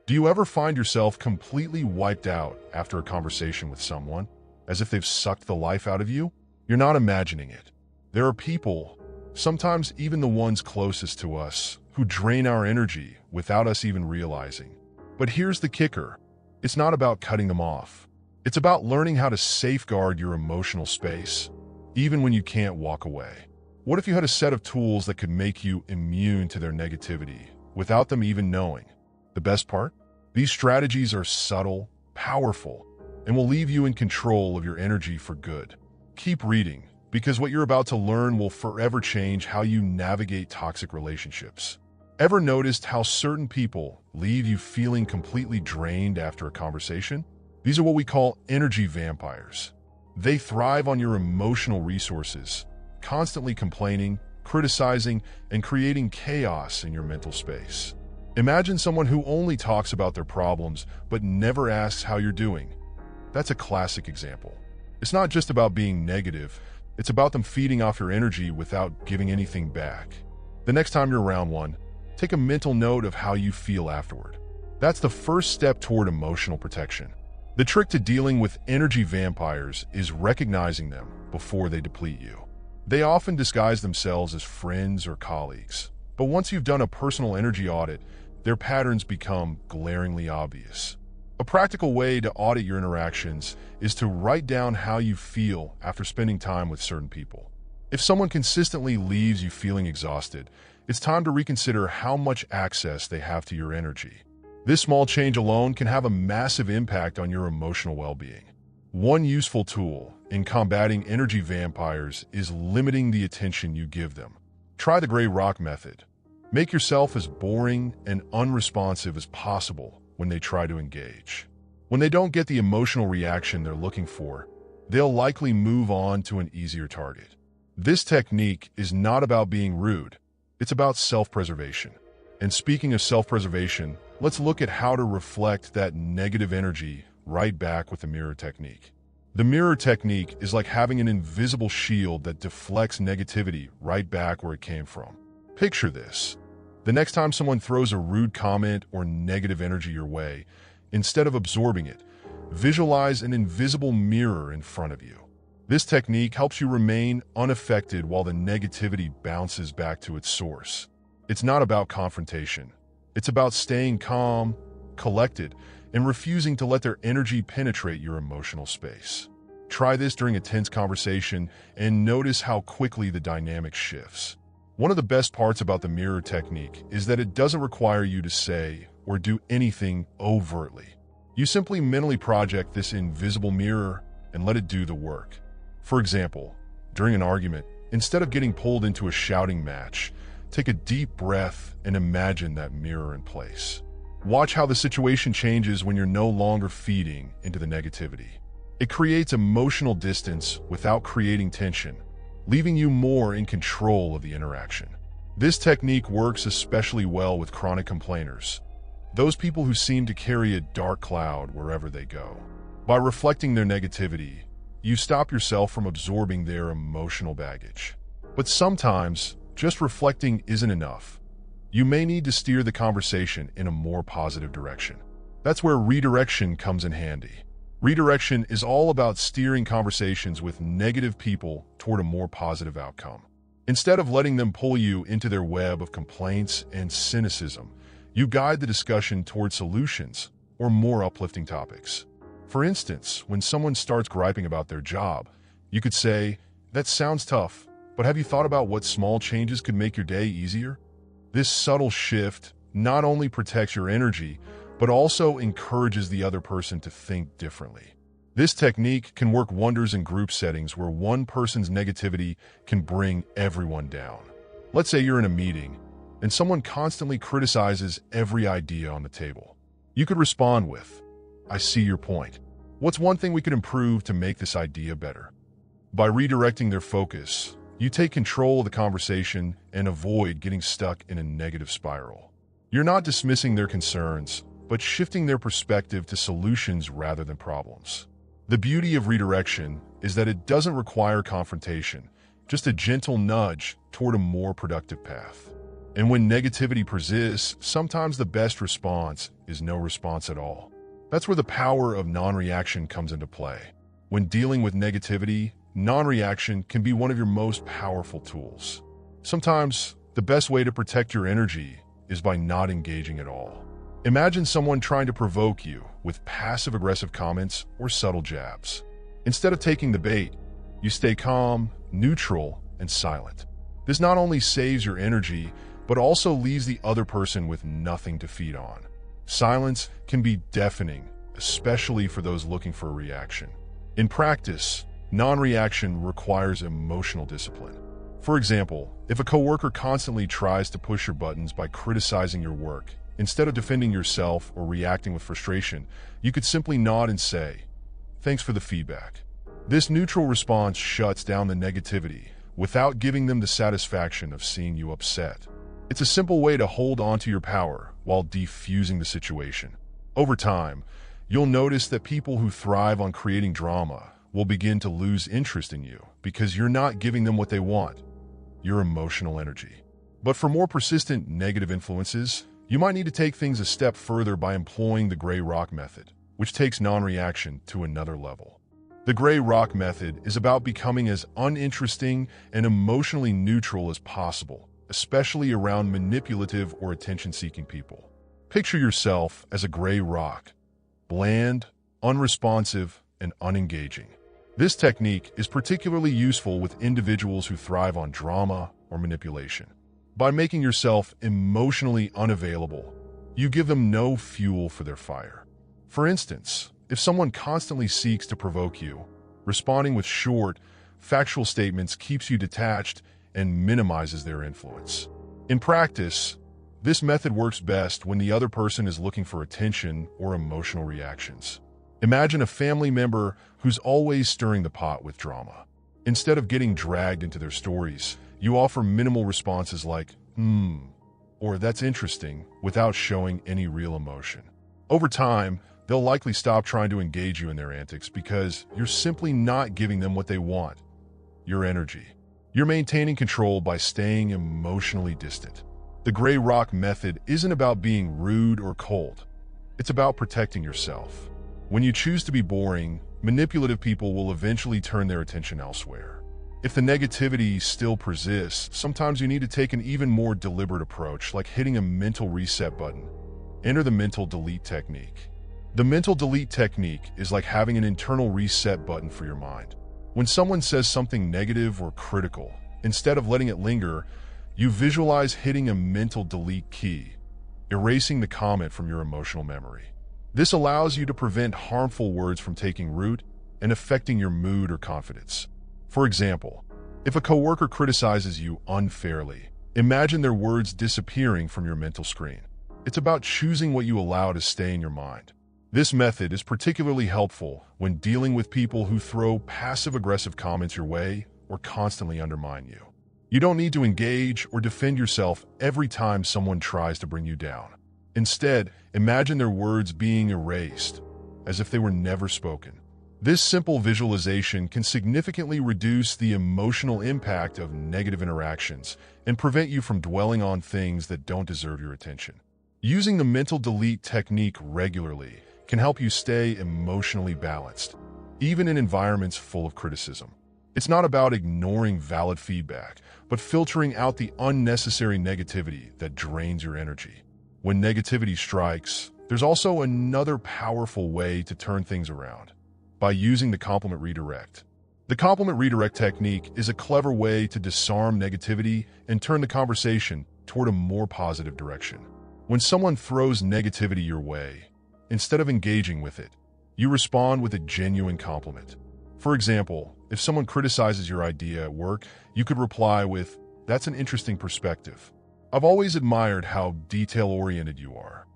Do you ever find yourself completely wiped out after a conversation with someone, as if they've sucked the life out of you? You're not imagining it. There are people, sometimes even the ones closest to us, who drain our energy without us even realizing. But here's the kicker. It's not about cutting them off. It's about learning how to safeguard your emotional space, even when you can't walk away. What if you had a set of tools that could make you immune to their negativity without them even knowing? The best part? These strategies are subtle, powerful, and will leave you in control of your energy for good. Keep reading, because what you're about to learn will forever change how you navigate toxic relationships. Ever noticed how certain people leave you feeling completely drained after a conversation? These are what we call energy vampires. They thrive on your emotional resources, constantly complaining, criticizing, and creating chaos in your mental space. Imagine someone who only talks about their problems but never asks how you're doing. That's a classic example. It's not just about being negative, it's about them feeding off your energy without giving anything back. The next time you're around one, take a mental note of how you feel afterward. That's the first step toward emotional protection. The trick to dealing with energy vampires is recognizing them before they deplete you. They often disguise themselves as friends or colleagues, but once you've done a personal energy audit, their patterns become glaringly obvious. A practical way to audit your interactions is to write down how you feel after spending time with certain people. If someone consistently leaves you feeling exhausted, it's time to reconsider how much access they have to your energy. This small change alone can have a massive impact on your emotional well-being. One useful tool in combating energy vampires is limiting the attention you give them. Try the gray rock method. Make yourself as boring and unresponsive as possible when they try to engage. When they don't get the emotional reaction they're looking for, they'll likely move on to an easier target. This technique is not about being rude, it's about self-preservation. And speaking of self-preservation, let's look at how to reflect that negative energy right back with the mirror technique. The mirror technique is like having an invisible shield that deflects negativity right back where it came from. Picture this. The next time someone throws a rude comment or negative energy your way, instead of absorbing it, visualize an invisible mirror in front of you. This technique helps you remain unaffected while the negativity bounces back to its source. It's not about confrontation. It's about staying calm, collected, and refusing to let their energy penetrate your emotional space. Try this during a tense conversation and notice how quickly the dynamic shifts. One of the best parts about the mirror technique is that it doesn't require you to say or do anything overtly. You simply mentally project this invisible mirror and let it do the work. For example, during an argument, instead of getting pulled into a shouting match, take a deep breath and imagine that mirror in place. Watch how the situation changes when you're no longer feeding into the negativity. It creates emotional distance without creating tension, leaving you more in control of the interaction. This technique works especially well with chronic complainers, those people who seem to carry a dark cloud wherever they go. By reflecting their negativity, you stop yourself from absorbing their emotional baggage. But sometimes, just reflecting isn't enough. You may need to steer the conversation in a more positive direction. That's where redirection comes in handy. Redirection is all about steering conversations with negative people toward a more positive outcome. Instead of letting them pull you into their web of complaints and cynicism, you guide the discussion toward solutions or more uplifting topics. For instance, when someone starts griping about their job, you could say, "That sounds tough, but have you thought about what small changes could make your day easier?" This subtle shift not only protects your energy, but also encourages the other person to think differently. This technique can work wonders in group settings where one person's negativity can bring everyone down. Let's say you're in a meeting and someone constantly criticizes every idea on the table. You could respond with, "I see your point. What's one thing we could improve to make this idea better?" By redirecting their focus, you take control of the conversation and avoid getting stuck in a negative spiral. You're not dismissing their concerns, but shifting their perspective to solutions rather than problems. The beauty of redirection is that it doesn't require confrontation, just a gentle nudge toward a more productive path. And when negativity persists, sometimes the best response is no response at all. That's where the power of non-reaction comes into play. When dealing with negativity, non-reaction can be one of your most powerful tools. Sometimes, the best way to protect your energy is by not engaging at all. Imagine someone trying to provoke you with passive-aggressive comments or subtle jabs. Instead of taking the bait, you stay calm, neutral, and silent. This not only saves your energy, but also leaves the other person with nothing to feed on. Silence can be deafening, especially for those looking for a reaction. In practice, non-reaction requires emotional discipline. For example, if a coworker constantly tries to push your buttons by criticizing your work, instead of defending yourself or reacting with frustration, you could simply nod and say, "Thanks for the feedback." This neutral response shuts down the negativity without giving them the satisfaction of seeing you upset. It's a simple way to hold onto your power while defusing the situation. Over time, you'll notice that people who thrive on creating drama will begin to lose interest in you because you're not giving them what they want, your emotional energy. But for more persistent negative influences, you might need to take things a step further by employing the gray rock method, which takes non-reaction to another level. The gray rock method is about becoming as uninteresting and emotionally neutral as possible, especially around manipulative or attention-seeking people. Picture yourself as a gray rock, bland, unresponsive, and unengaging. This technique is particularly useful with individuals who thrive on drama or manipulation. By making yourself emotionally unavailable, you give them no fuel for their fire. For instance, if someone constantly seeks to provoke you, responding with short, factual statements keeps you detached and minimizes their influence. In practice, this method works best when the other person is looking for attention or emotional reactions. Imagine a family member who's always stirring the pot with drama. Instead of getting dragged into their stories, you offer minimal responses like, or "that's interesting," without showing any real emotion. Over time, they'll likely stop trying to engage you in their antics because you're simply not giving them what they want, your energy. You're maintaining control by staying emotionally distant. The gray rock method isn't about being rude or cold. It's about protecting yourself. When you choose to be boring, manipulative people will eventually turn their attention elsewhere. If the negativity still persists, sometimes you need to take an even more deliberate approach, like hitting a mental reset button. Enter the mental delete technique. The mental delete technique is like having an internal reset button for your mind. When someone says something negative or critical, instead of letting it linger, you visualize hitting a mental delete key, erasing the comment from your emotional memory. This allows you to prevent harmful words from taking root and affecting your mood or confidence. For example, if a coworker criticizes you unfairly, imagine their words disappearing from your mental screen. It's about choosing what you allow to stay in your mind. This method is particularly helpful when dealing with people who throw passive-aggressive comments your way or constantly undermine you. You don't need to engage or defend yourself every time someone tries to bring you down. Instead, imagine their words being erased, as if they were never spoken. This simple visualization can significantly reduce the emotional impact of negative interactions and prevent you from dwelling on things that don't deserve your attention. Using the mental delete technique regularly can help you stay emotionally balanced, even in environments full of criticism. It's not about ignoring valid feedback, but filtering out the unnecessary negativity that drains your energy. When negativity strikes, there's also another powerful way to turn things around: by using the compliment redirect. The compliment redirect technique is a clever way to disarm negativity and turn the conversation toward a more positive direction. When someone throws negativity your way, instead of engaging with it, you respond with a genuine compliment. For example, if someone criticizes your idea at work, you could reply with, "That's an interesting perspective. I've always admired how detail-oriented you are."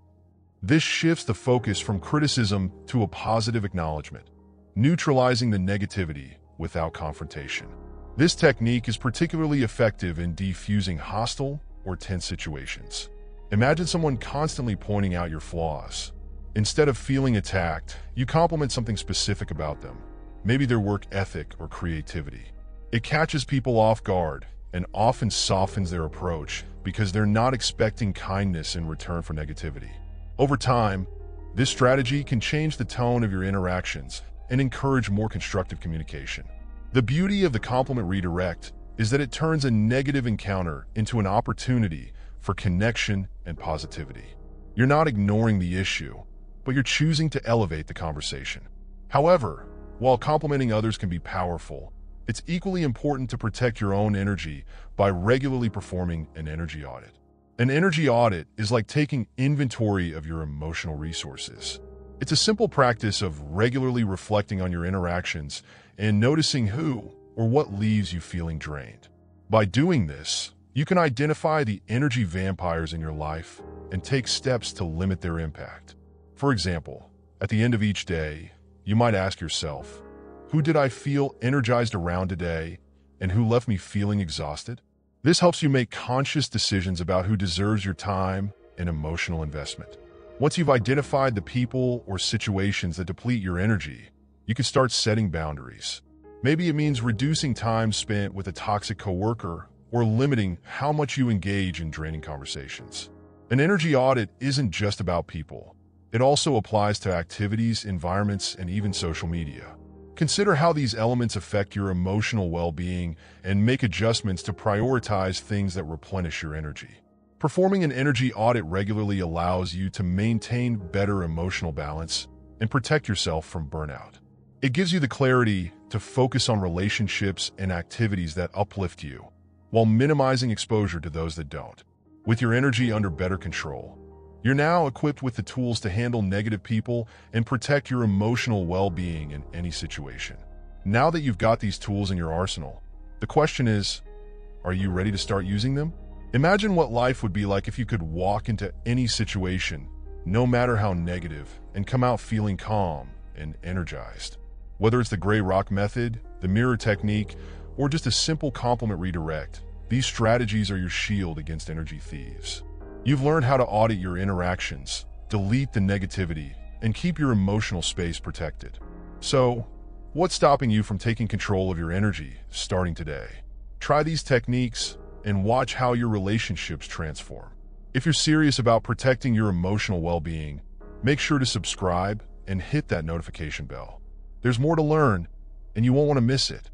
This shifts the focus from criticism to a positive acknowledgement, neutralizing the negativity without confrontation. This technique is particularly effective in defusing hostile or tense situations. Imagine someone constantly pointing out your flaws. Instead of feeling attacked, you compliment something specific about them, maybe their work ethic or creativity. It catches people off guard and often softens their approach because they're not expecting kindness in return for negativity. Over time, this strategy can change the tone of your interactions and encourage more constructive communication. The beauty of the compliment redirect is that it turns a negative encounter into an opportunity for connection and positivity. You're not ignoring the issue, but you're choosing to elevate the conversation. However, while complimenting others can be powerful, it's equally important to protect your own energy by regularly performing an energy audit. An energy audit is like taking inventory of your emotional resources. It's a simple practice of regularly reflecting on your interactions and noticing who or what leaves you feeling drained. By doing this, you can identify the energy vampires in your life and take steps to limit their impact. For example, at the end of each day, you might ask yourself, who did I feel energized around today, and who left me feeling exhausted? This helps you make conscious decisions about who deserves your time and emotional investment. Once you've identified the people or situations that deplete your energy, you can start setting boundaries. Maybe it means reducing time spent with a toxic coworker or limiting how much you engage in draining conversations. An energy audit isn't just about people. It also applies to activities, environments, and even social media. Consider how these elements affect your emotional well-being and make adjustments to prioritize things that replenish your energy. Performing an energy audit regularly allows you to maintain better emotional balance and protect yourself from burnout. It gives you the clarity to focus on relationships and activities that uplift you, while minimizing exposure to those that don't. With your energy under better control, you're now equipped with the tools to handle negative people and protect your emotional well-being in any situation. Now that you've got these tools in your arsenal, the question is, are you ready to start using them? Imagine what life would be like if you could walk into any situation, no matter how negative, and come out feeling calm and energized. Whether it's the gray rock method, the mirror technique, or just a simple compliment redirect, these strategies are your shield against energy thieves. You've learned how to audit your interactions, delete the negativity, and keep your emotional space protected. So, what's stopping you from taking control of your energy starting today? Try these techniques and watch how your relationships transform. If you're serious about protecting your emotional well-being, make sure to subscribe and hit that notification bell. There's more to learn, and you won't want to miss it.